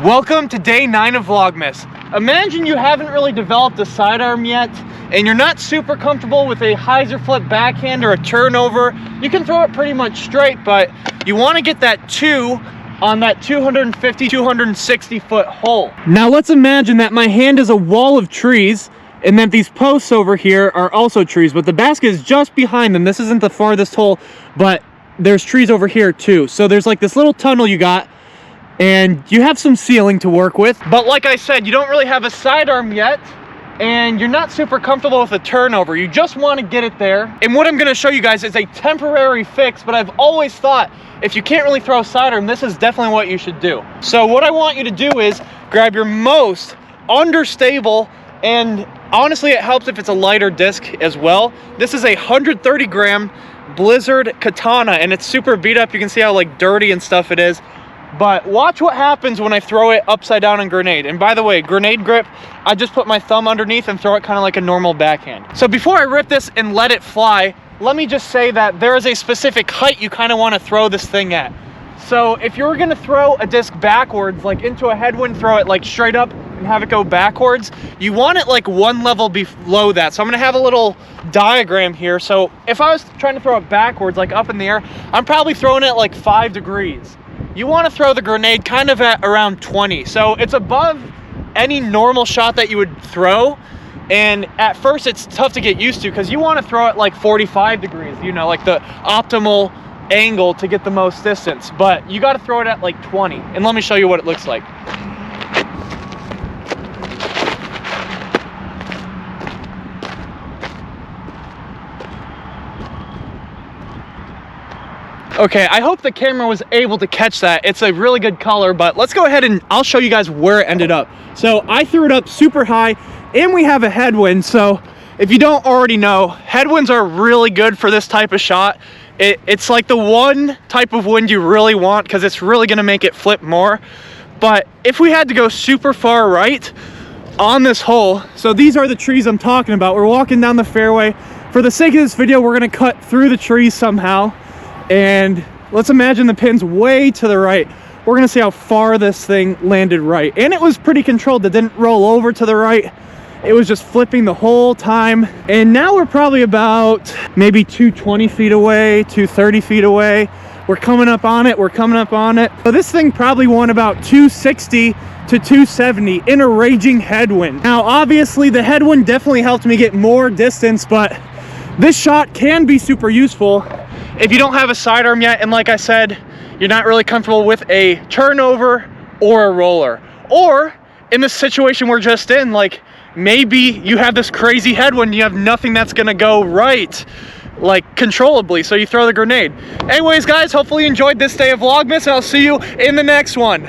Welcome to day 9 of Vlogmas. Imagine you haven't really developed a sidearm yet, and you're not super comfortable with a hyzer flip backhand or a turnover. You can throw it pretty much straight, but you want to get that 2 on that 250, 260 foot hole. Now let's imagine that my hand is a wall of trees, and that these posts over here are also trees, but the basket is just behind them. This isn't the farthest hole, but there's trees over here too. So there's like this little tunnel you got, and you have some ceiling to work with. But like I said, you don't really have a sidearm yet, and you're not super comfortable with a turnover. You just want to get it there. And what I'm going to show you guys is a temporary fix, but I've always thought if you can't really throw a sidearm, this is definitely what you should do. So what I want you to do is grab your most understable, and honestly it helps if it's a lighter disc as well. This is a 130 gram Blizzard Katana, and it's super beat up. You can see how like dirty and stuff it is. But watch what happens when I throw it upside down in grenade. And by the way, grenade grip, I just put my thumb underneath and throw it kind of like a normal backhand. So before I rip this and let it fly, let me just say that there is a specific height you kind of want to throw this thing at. So if you're going to throw a disc backwards, like into a headwind, throw it like straight up and have it go backwards, you want it like one level below that. So I'm going to have a little diagram here. So if I was trying to throw it backwards, like up in the air, I'm probably throwing it like 5 degrees. You want to throw the grenade kind of at around 20. So it's above any normal shot that you would throw. And at first it's tough to get used to because you want to throw it like 45 degrees, you know, like the optimal angle to get the most distance. But you got to throw it at like 20. And let me show you what it looks like. Okay, I hope the camera was able to catch that. It's a really good color, but let's go ahead and I'll show you guys where it ended up. So I threw it up super high, and we have a headwind. So if you don't already know, headwinds are really good for this type of shot. It's like the one type of wind you really want because it's really gonna make it flip more. But if we had to go super far right on this hole, so these are the trees I'm talking about. We're walking down the fairway. For the sake of this video, we're gonna cut through the trees somehow. And let's imagine the pin's way to the right. We're gonna see how far this thing landed right. And it was pretty controlled. It didn't roll over to the right. It was just flipping the whole time. And now we're probably about maybe 220 feet away, 230 feet away. We're coming up on it, we're coming up on it. So this thing probably won about 260 to 270 in a raging headwind. Now, obviously the headwind definitely helped me get more distance, but this shot can be super useful if you don't have a sidearm yet, and like I said, you're not really comfortable with a turnover or a roller. Or in the situation we're just in, like maybe you have this crazy headwind, you have nothing that's gonna go right, like controllably, so you throw the grenade. Anyways guys, hopefully you enjoyed this day of Vlogmas, and I'll see you in the next one.